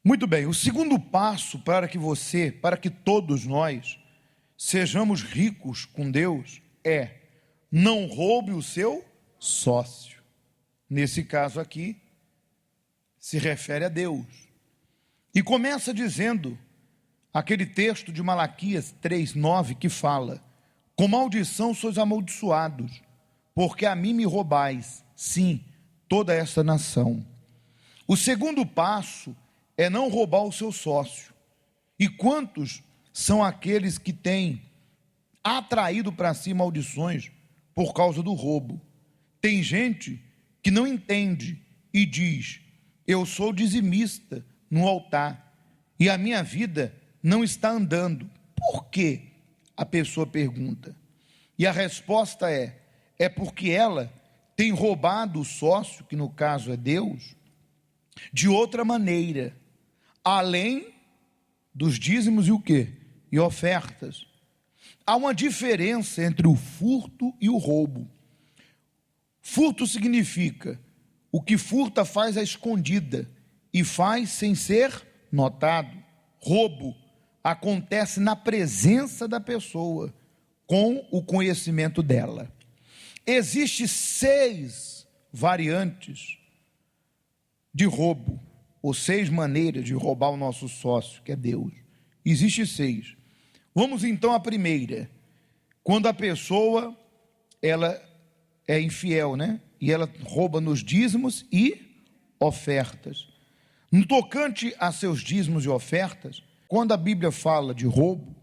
Muito bem, o segundo passo para que todos nós sejamos ricos com Deus é: não roube o seu sócio. Nesse caso aqui, se refere a Deus. E começa dizendo aquele texto de Malaquias 3:9 que fala: com maldição sois amaldiçoados, porque a mim me roubais, sim, toda esta nação. O segundo passo é não roubar o seu sócio. E quantos são aqueles que têm atraído para si maldições por causa do roubo? Tem gente que não entende e diz: eu sou dizimista no altar e a minha vida não está andando. Por quê? A pessoa pergunta. E a resposta é porque ela tem roubado o sócio, que no caso é Deus, de outra maneira, além dos dízimos e o quê? E ofertas. Há uma diferença entre o furto e o roubo. Furto significa o que furta faz à escondida e faz sem ser notado. Roubo acontece na presença da pessoa, com o conhecimento dela. Existem 6 variantes de roubo, ou 6 maneiras de roubar o nosso sócio, que é Deus. Existem 6. Vamos então à primeira. Quando a pessoa, ela é infiel, né? E ela rouba nos dízimos e ofertas. No tocante a seus dízimos e ofertas, quando a Bíblia fala de roubo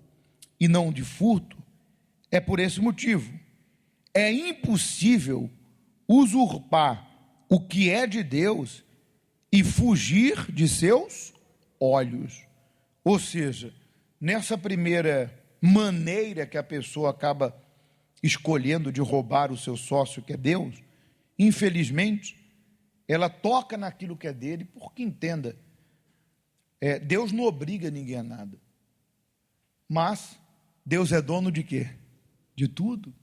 e não de furto, é por esse motivo. É impossível usurpar o que é de Deus e fugir de seus olhos. Ou seja, nessa primeira maneira que a pessoa acaba escolhendo de roubar o seu sócio, que é Deus, infelizmente, ela toca naquilo que é dele, porque entenda, Deus não obriga ninguém a nada. Mas Deus é dono de quê? De tudo.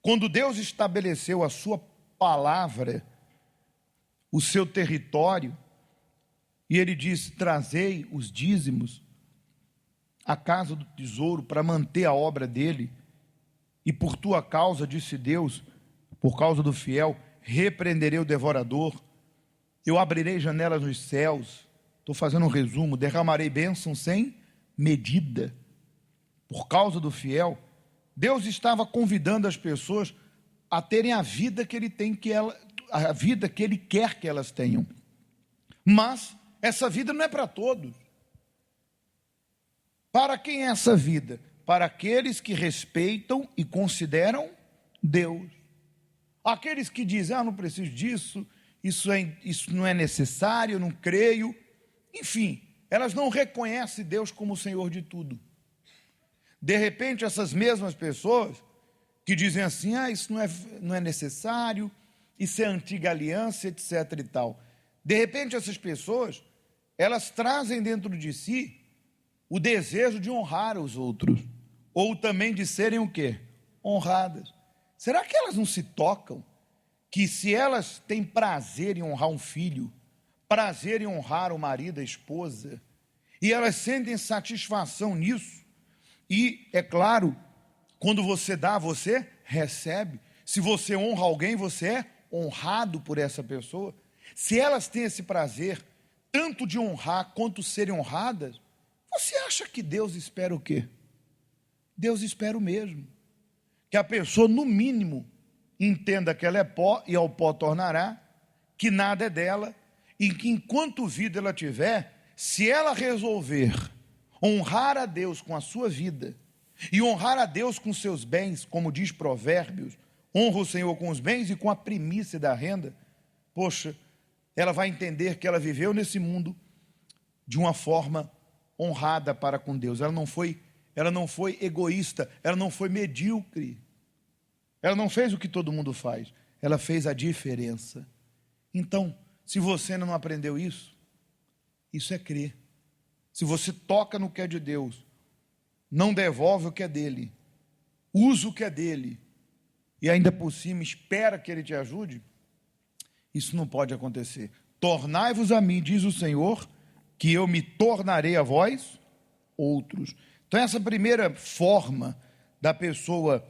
Quando Deus estabeleceu a sua palavra, o seu território, e ele diz: trazei os dízimos à casa do tesouro para manter a obra dele, e por tua causa, disse Deus, por causa do fiel, repreenderei o devorador, eu abrirei janelas nos céus, estou fazendo um resumo, derramarei bênção sem medida. Por causa do fiel, Deus estava convidando as pessoas a terem a vida que ele tem, a vida que ele quer que elas tenham. Mas essa vida não é para todos. Para quem é essa vida? Para aqueles que respeitam e consideram Deus. Aqueles que dizem: não preciso disso, isso não é necessário, eu não creio. Enfim, elas não reconhecem Deus como o Senhor de tudo. De repente, essas mesmas pessoas que dizem assim: isso não é necessário, isso é antiga aliança, etc. e tal. De repente, essas pessoas, elas trazem dentro de si o desejo de honrar os outros, ou também de serem o quê? Honradas. Será que elas não se tocam que se elas têm prazer em honrar um filho, prazer em honrar o marido, a esposa, e elas sentem satisfação nisso, e é claro, quando você dá, você recebe. Se você honra alguém, você é honrado por essa pessoa. Se elas têm esse prazer, tanto de honrar quanto serem honradas, você acha que Deus espera o quê? Deus espera o mesmo. Que a pessoa, no mínimo, entenda que ela é pó e ao pó tornará, que nada é dela, e que enquanto vida ela tiver, se ela resolver honrar a Deus com a sua vida, e honrar a Deus com seus bens, como diz Provérbios, honra o Senhor com os bens e com a primícia da renda, poxa, ela vai entender que ela viveu nesse mundo de uma forma honrada para com Deus. Ela não foi egoísta, ela não foi medíocre, ela não fez o que todo mundo faz, ela fez a diferença. Então, se você ainda não aprendeu isso é crer. Se você toca no que é de Deus, não devolve o que é dele, usa o que é dele, e ainda por cima espera que ele te ajude, isso não pode acontecer. Tornai-vos a mim, diz o Senhor, que eu me tornarei a vós outros. Então, essa primeira forma da pessoa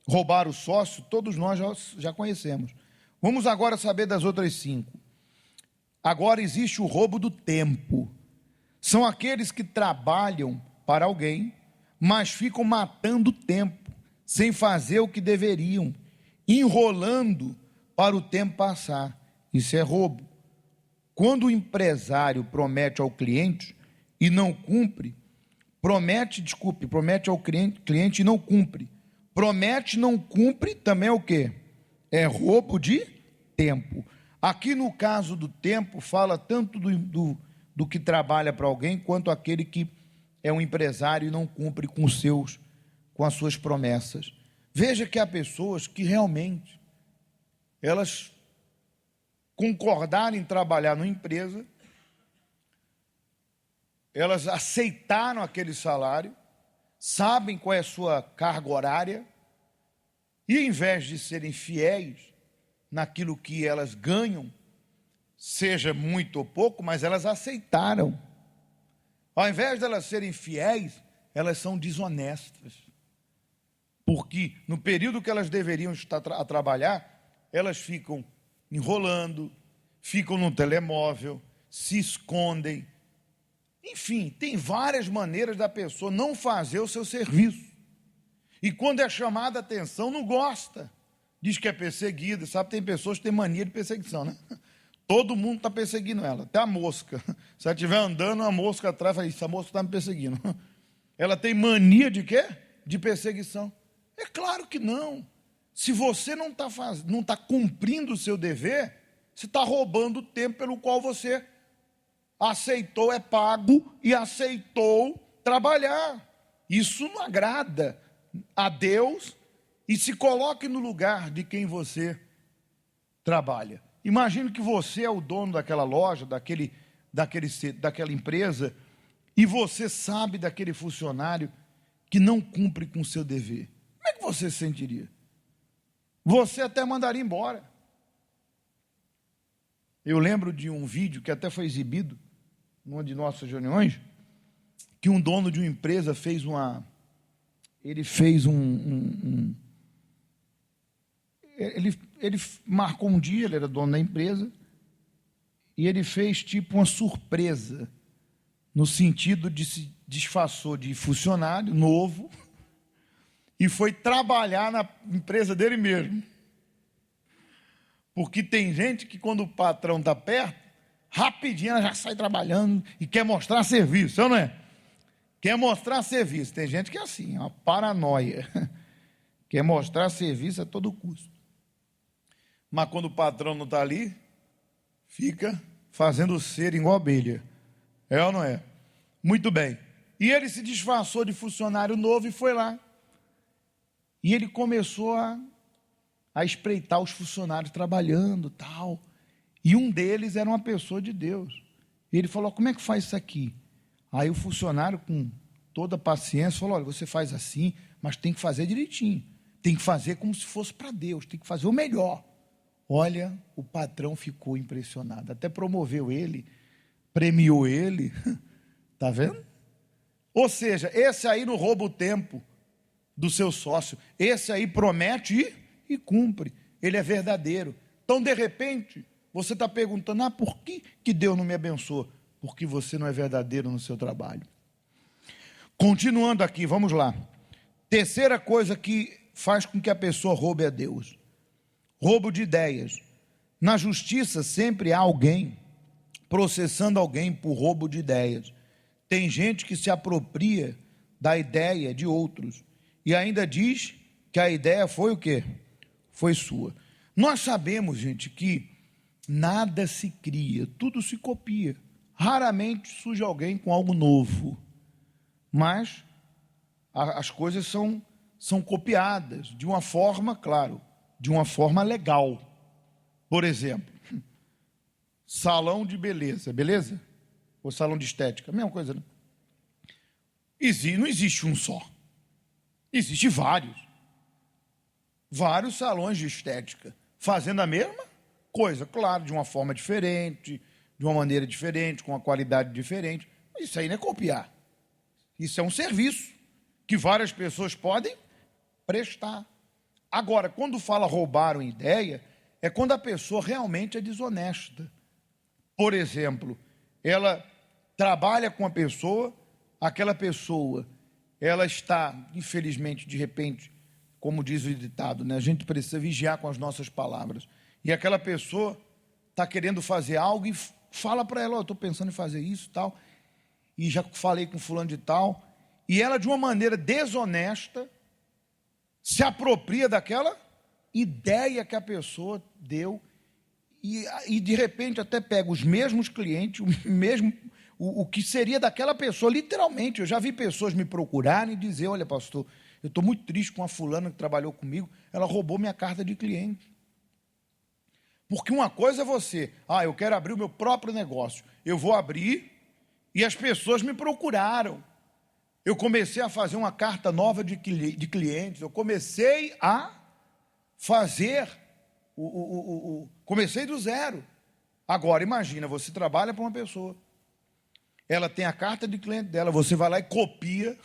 roubar o sócio, todos nós já conhecemos. Vamos agora saber das outras 5. Agora existe o roubo do tempo. São aqueles que trabalham para alguém, mas ficam matando o tempo, sem fazer o que deveriam, enrolando para o tempo passar. Isso é roubo. Quando o empresário promete ao cliente e não cumpre, promete ao cliente e não cumpre. Promete, não cumpre, também é o quê? É roubo de tempo. Aqui no caso do tempo, fala tanto do que trabalha para alguém, quanto aquele que é um empresário e não cumpre com as suas promessas. Veja que há pessoas que realmente, elas concordaram em trabalhar numa empresa, elas aceitaram aquele salário, sabem qual é a sua carga horária, e, em vez de serem fiéis naquilo que elas ganham, seja muito ou pouco, mas elas aceitaram. Ao invés de elas serem fiéis, elas são desonestas. Porque no período que elas deveriam estar a trabalhar, elas ficam enrolando, ficam no telemóvel, se escondem. Enfim, tem várias maneiras da pessoa não fazer o seu serviço. E quando é chamada a atenção, não gosta. Diz que é perseguida, sabe? Tem pessoas que têm mania de perseguição, né? Todo mundo está perseguindo ela, até a mosca. Se ela estiver andando, a mosca atrás fala, isso, a mosca está me perseguindo. Ela tem mania de quê? De perseguição. É claro que não. Se você não está cumprindo o seu dever, você está roubando o tempo pelo qual você aceitou, é pago e aceitou trabalhar. Isso não agrada a Deus, e se coloque no lugar de quem você trabalha. Imagine que você é o dono daquela loja, daquela empresa, e você sabe daquele funcionário que não cumpre com o seu dever. Como é que você se sentiria? Você até mandaria embora. Eu lembro de um vídeo que até foi exibido numa de nossas reuniões, que um dono de uma empresa fez ele marcou um dia, ele era dono da empresa, e ele fez tipo uma surpresa, no sentido de se disfarçou de funcionário novo e foi trabalhar na empresa dele mesmo. Porque tem gente que, quando o patrão está perto, rapidinho ela já sai trabalhando e quer mostrar serviço, não é? Quer mostrar serviço. Tem gente que é assim, é uma paranoia. Quer mostrar serviço a todo custo. Mas quando o patrão não está ali, fica fazendo cera igual abelha. É ou não é? Muito bem. E ele se disfarçou de funcionário novo e foi lá. E ele começou a espreitar os funcionários trabalhando, tal. E um deles era uma pessoa de Deus. E ele falou, como é que faz isso aqui? Aí o funcionário, com toda a paciência, falou, olha, você faz assim, mas tem que fazer direitinho. Tem que fazer como se fosse para Deus, tem que fazer o melhor. Olha, o patrão ficou impressionado, até promoveu ele, premiou ele, está vendo? Ou seja, esse aí não rouba o tempo do seu sócio, esse aí promete e cumpre, ele é verdadeiro. Então, de repente, você está perguntando, por que Deus não me abençoa? Porque você não é verdadeiro no seu trabalho. Continuando aqui, vamos lá. Terceira coisa que faz com que a pessoa roube a Deus. Roubo de ideias. Na justiça sempre há alguém processando alguém por roubo de ideias. Tem gente que se apropria da ideia de outros e ainda diz que a ideia foi o quê? Foi sua. Nós sabemos, gente, que nada se cria, tudo se copia. Raramente surge alguém com algo novo, mas as coisas são copiadas de uma forma, claro, de uma forma legal. Por exemplo, salão de beleza, beleza? Ou salão de estética, mesma coisa, né? Não existe um só, existe vários salões de estética, fazendo a mesma coisa, claro, de uma forma diferente, de uma maneira diferente, com uma qualidade diferente. Isso aí não é copiar. Isso é um serviço que várias pessoas podem prestar. Agora, quando fala roubar uma ideia, é quando a pessoa realmente é desonesta. Por exemplo, ela trabalha com a pessoa, aquela pessoa, ela está, infelizmente, de repente, como diz o ditado, né? A gente precisa vigiar com as nossas palavras. E aquela pessoa está querendo fazer algo e fala para ela, eu estou pensando em fazer isso e tal, e já falei com fulano de tal, e ela, de uma maneira desonesta, se apropria daquela ideia que a pessoa deu e de repente até pega os mesmos clientes, o que seria daquela pessoa, literalmente. Eu já vi pessoas me procurarem e dizer, olha, pastor, eu estou muito triste com a fulana que trabalhou comigo, ela roubou minha carta de cliente. Porque uma coisa é você, eu quero abrir o meu próprio negócio, eu vou abrir e as pessoas me procuraram. Eu comecei a fazer uma carta nova de clientes, eu comecei a fazer, comecei do zero. Agora, imagina, você trabalha para uma pessoa, ela tem a carta de cliente dela, você vai lá e copia,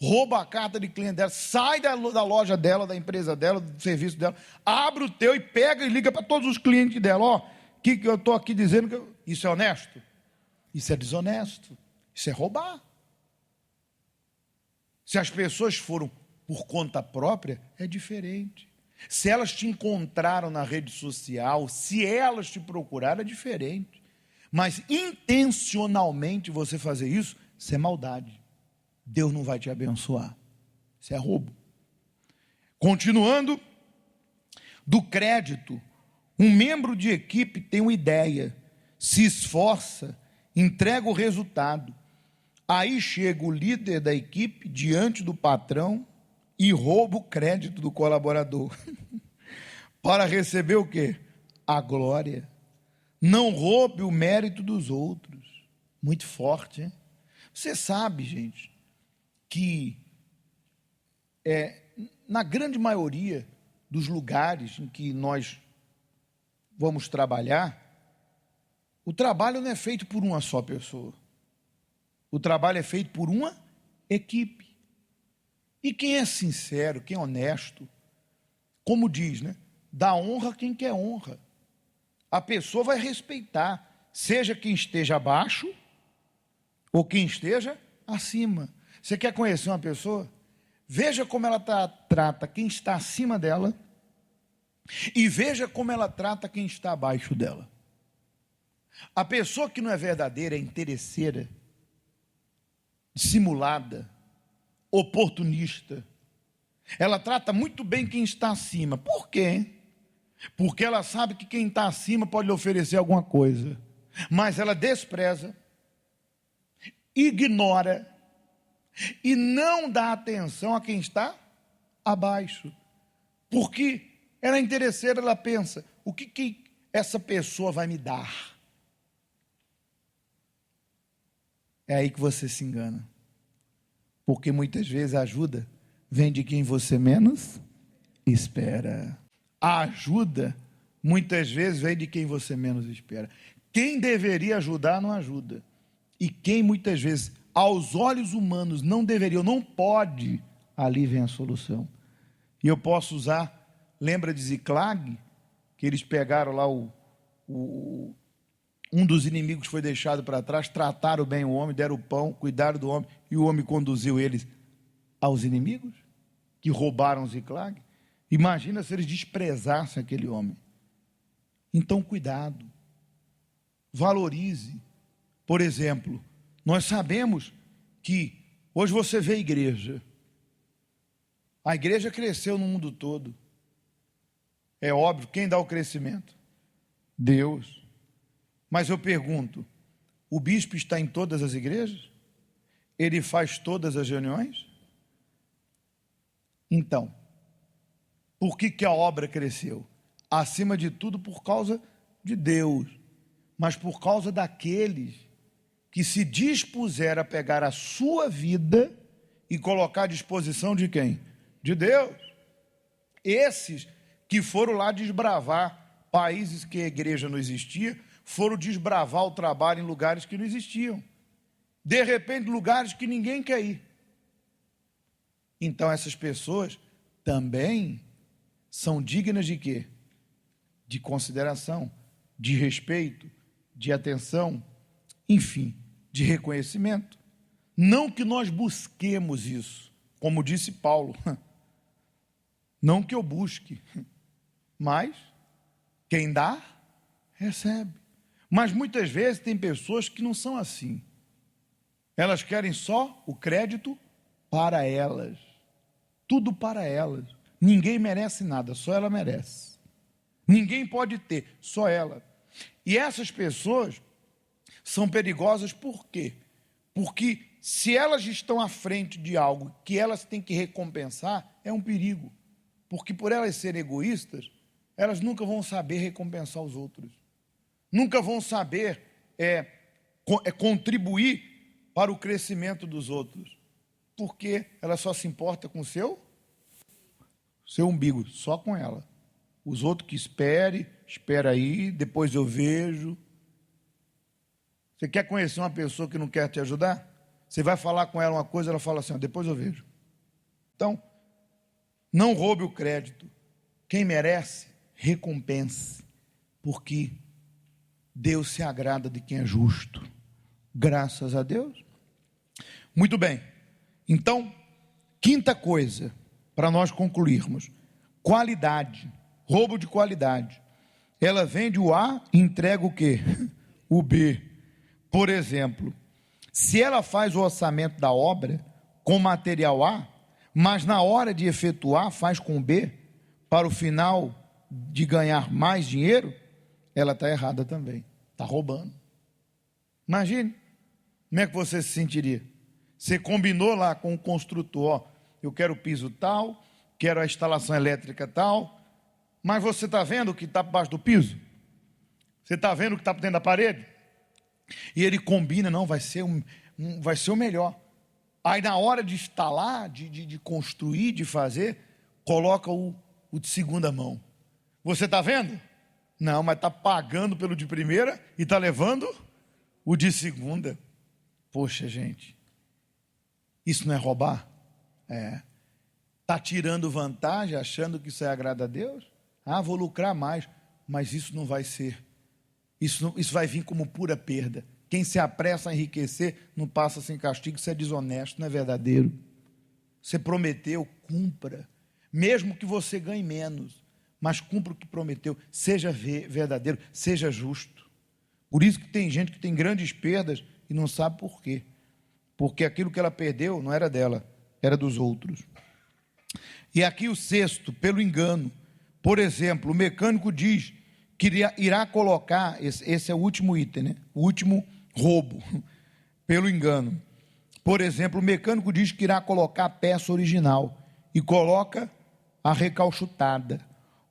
rouba a carta de cliente dela, sai da loja dela, da empresa dela, do serviço dela, abre o teu e pega e liga para todos os clientes dela, que eu estou aqui dizendo, isso é honesto? Isso é desonesto, isso é roubar. Se as pessoas foram por conta própria, é diferente. Se elas te encontraram na rede social, se elas te procuraram, é diferente. Mas intencionalmente você fazer isso é maldade. Deus não vai te abençoar. Isso é roubo. Continuando, do crédito, um membro de equipe tem uma ideia, se esforça, entrega o resultado. Aí chega o líder da equipe diante do patrão e rouba o crédito do colaborador. Para receber o quê? A glória. Não roube o mérito dos outros. Muito forte, hein? Você sabe, gente, que na grande maioria dos lugares em que nós vamos trabalhar, o trabalho não é feito por uma só pessoa. O trabalho é feito por uma equipe. E quem é sincero, quem é honesto, como diz, né? Dá honra a quem quer honra. A pessoa vai respeitar, seja quem esteja abaixo ou quem esteja acima. Você quer conhecer uma pessoa? Veja como ela trata quem está acima dela e veja como ela trata quem está abaixo dela. A pessoa que não é verdadeira, é interesseira, dissimulada, oportunista, ela trata muito bem quem está acima. Por quê? Porque ela sabe que quem está acima pode lhe oferecer alguma coisa, mas ela despreza, ignora e não dá atenção a quem está abaixo, porque ela é interesseira, ela pensa, o que essa pessoa vai me dar? É aí que você se engana, porque muitas vezes a ajuda vem de quem você menos espera. A ajuda, muitas vezes, vem de quem você menos espera. Quem deveria ajudar, não ajuda. E quem, muitas vezes, aos olhos humanos, não deveria, ou não pode, ali vem a solução. E eu posso usar, lembra de Ziklag? Que eles pegaram lá um dos inimigos foi deixado para trás, trataram bem o homem, deram o pão, cuidaram do homem, e o homem conduziu eles aos inimigos, que roubaram Ziklag. Imagina se eles desprezassem aquele homem. Então, cuidado, valorize. Por exemplo, nós sabemos que hoje você vê a igreja cresceu no mundo todo. É óbvio, quem dá o crescimento? Deus. Mas eu pergunto, o bispo está em todas as igrejas? Ele faz todas as reuniões? Então, por que a obra cresceu? Acima de tudo por causa de Deus, mas por causa daqueles que se dispuseram a pegar a sua vida e colocar à disposição de quem? De Deus. Esses que foram lá desbravar países que a igreja não existia, foram desbravar o trabalho em lugares que não existiam. De repente, lugares que ninguém quer ir. Então, essas pessoas também são dignas de quê? De consideração, de respeito, de atenção, enfim, de reconhecimento. Não que nós busquemos isso, como disse Paulo. Não que eu busque, mas quem dá, recebe. Mas muitas vezes tem pessoas que não são assim. Elas querem só o crédito para elas. Tudo para elas. Ninguém merece nada, só ela merece. Ninguém pode ter, só ela. E essas pessoas são perigosas por quê? Porque se elas estão à frente de algo que elas têm que recompensar, é um perigo. Porque por elas serem egoístas, elas nunca vão saber recompensar os outros. Nunca vão saber contribuir para o crescimento dos outros. Porque ela só se importa com o seu umbigo, só com ela. Os outros que espera aí, depois eu vejo. Você quer conhecer uma pessoa que não quer te ajudar? Você vai falar com ela uma coisa, ela fala assim, depois eu vejo. Então, não roube o crédito. Quem merece, recompense. Porque Deus se agrada de quem é justo. Graças a Deus. Muito bem. Então, quinta coisa, para nós concluirmos. Qualidade. Roubo de qualidade. Ela vende o A e entrega o quê? O B. Por exemplo, se ela faz o orçamento da obra com material A, mas na hora de efetuar faz com B, para o final de ganhar mais dinheiro, ela está errada também. Está roubando. Imagine, como é que você se sentiria? Você combinou lá com o construtor, eu quero o piso tal, quero a instalação elétrica tal, mas você está vendo o que está por baixo do piso? Você está vendo o que está por dentro da parede? E ele combina, não, vai ser o melhor. Aí na hora de instalar, de construir, de fazer, coloca o de segunda mão. Você está vendo? Não, mas está pagando pelo de primeira e está levando o de segunda. Poxa, gente, isso não é roubar? Está tirando vantagem, achando que isso agrada a Deus? Vou lucrar mais, mas isso não vai ser. Isso vai vir como pura perda. Quem se apressa a enriquecer não passa sem castigo, isso é desonesto, não é verdadeiro. Você prometeu, cumpra. Mesmo que você ganhe menos, mas cumpra o que prometeu. Seja verdadeiro, seja justo. Por isso que tem gente que tem grandes perdas e não sabe por quê. Porque aquilo que ela perdeu não era dela, era dos outros. E aqui o sexto, pelo engano. Por exemplo, o mecânico diz que irá colocar, esse é o último item, né? O último roubo, pelo engano. Por exemplo, o mecânico diz que irá colocar a peça original e coloca a recalchutada.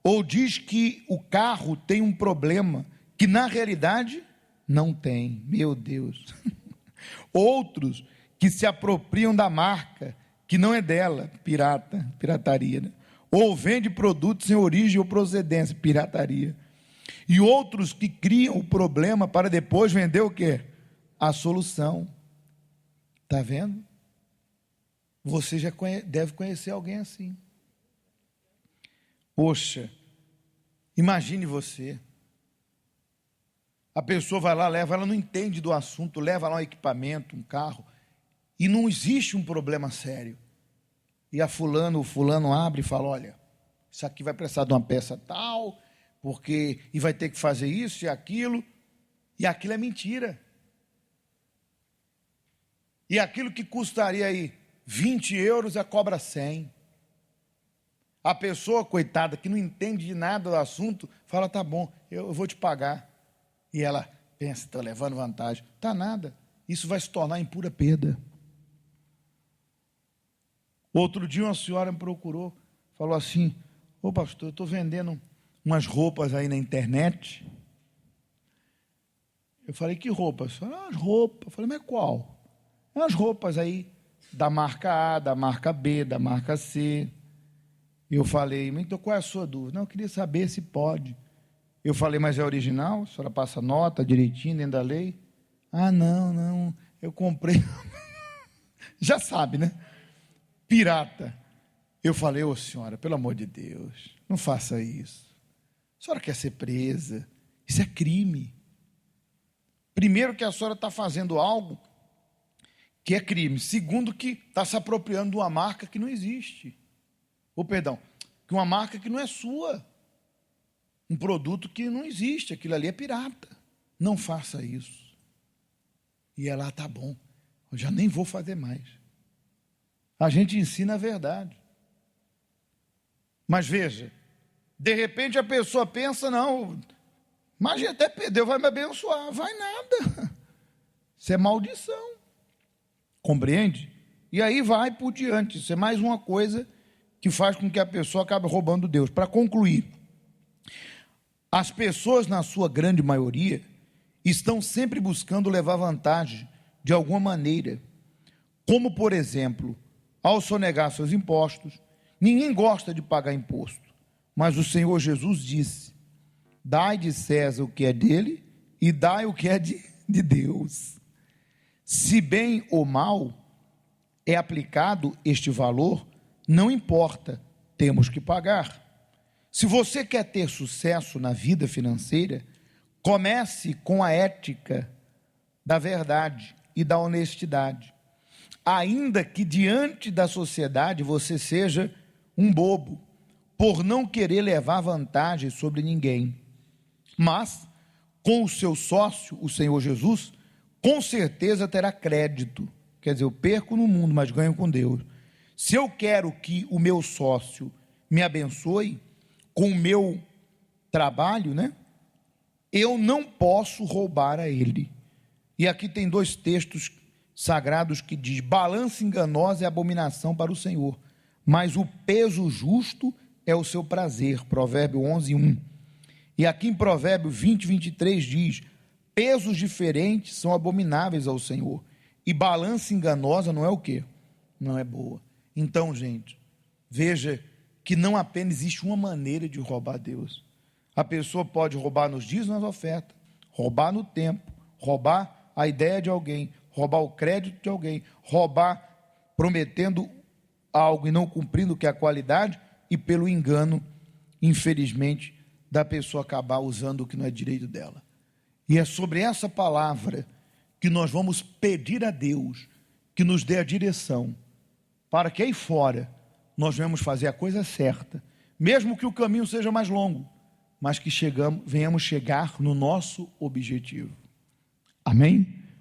Ou diz que o carro tem um problema que na realidade não tem. Meu Deus. Outros que se apropriam da marca que não é dela, pirataria, né? Ou vende produtos sem origem ou procedência, pirataria. E outros que criam o problema para depois vender o quê? A solução. Está vendo? Você já deve conhecer alguém assim. Poxa, imagine você. A pessoa vai lá, leva, ela não entende do assunto, leva lá um equipamento, um carro, e não existe um problema sério. E o fulano abre e fala, olha, isso aqui vai precisar de uma peça tal, e vai ter que fazer isso e aquilo é mentira. E aquilo que custaria aí 20 euros, ela cobra 100. A pessoa, coitada, que não entende de nada do assunto, fala, tá bom, eu vou te pagar. E ela pensa, estou levando vantagem. Tá nada, isso vai se tornar em pura perda. Outro dia uma senhora me procurou, falou assim, ô pastor, eu estou vendendo umas roupas aí na internet. Eu falei, que roupas? As roupas. Eu falei, mas qual? As roupas aí da marca A, da marca B, da marca C. Eu falei, então qual é a sua dúvida? Não, eu queria saber se pode. Eu falei, mas é original? A senhora passa nota direitinho dentro da lei? Ah, não, eu comprei. Já sabe, né? Pirata. Eu falei, ô senhora, pelo amor de Deus, não faça isso. A senhora quer ser presa. Isso é crime. Primeiro, que a senhora está fazendo algo que é crime. Segundo, que está se apropriando de uma marca que não existe. Ou, perdão, que uma marca que não é sua. Um produto que não existe. Aquilo ali é pirata. Não faça isso. E ela, tá bom, eu já nem vou fazer mais. A gente ensina a verdade. Mas veja, de repente a pessoa pensa, não, mas até Deus vai me abençoar. Vai nada. Isso é maldição. Compreende? E aí vai por diante. Isso é mais uma coisa que faz com que a pessoa acabe roubando Deus. Para concluir, as pessoas, na sua grande maioria, estão sempre buscando levar vantagem de alguma maneira. Como, por exemplo, ao sonegar seus impostos. Ninguém gosta de pagar imposto, mas o Senhor Jesus disse, dai de César o que é dele e dai o que é de Deus. Se bem ou mal é aplicado este valor, não importa, temos que pagar. Se você quer ter sucesso na vida financeira, comece com a ética da verdade e da honestidade. Ainda que diante da sociedade você seja um bobo, por não querer levar vantagem sobre ninguém. Mas, com o seu sócio, o Senhor Jesus, com certeza terá crédito. Quer dizer, eu perco no mundo, mas ganho com Deus. Se eu quero que o meu sócio me abençoe com o meu trabalho, né? Eu não posso roubar a ele. E aqui tem 2 textos sagrados que diz, balança enganosa é abominação para o Senhor, mas o peso justo é o seu prazer, Provérbio 11:1. E aqui em Provérbio 20:23 diz, pesos diferentes são abomináveis ao Senhor, e balança enganosa não é o quê? Não é boa. Então, gente, veja que não apenas existe uma maneira de roubar Deus. A pessoa pode roubar nos dízimos, nas ofertas, roubar no tempo, roubar a ideia de alguém, roubar o crédito de alguém, roubar prometendo algo e não cumprindo o que é a qualidade, e pelo engano, infelizmente, da pessoa acabar usando o que não é direito dela. E é sobre essa palavra que nós vamos pedir a Deus que nos dê a direção, para que aí fora nós venhamos fazer a coisa certa, mesmo que o caminho seja mais longo, mas que venhamos chegar no nosso objetivo. Amém?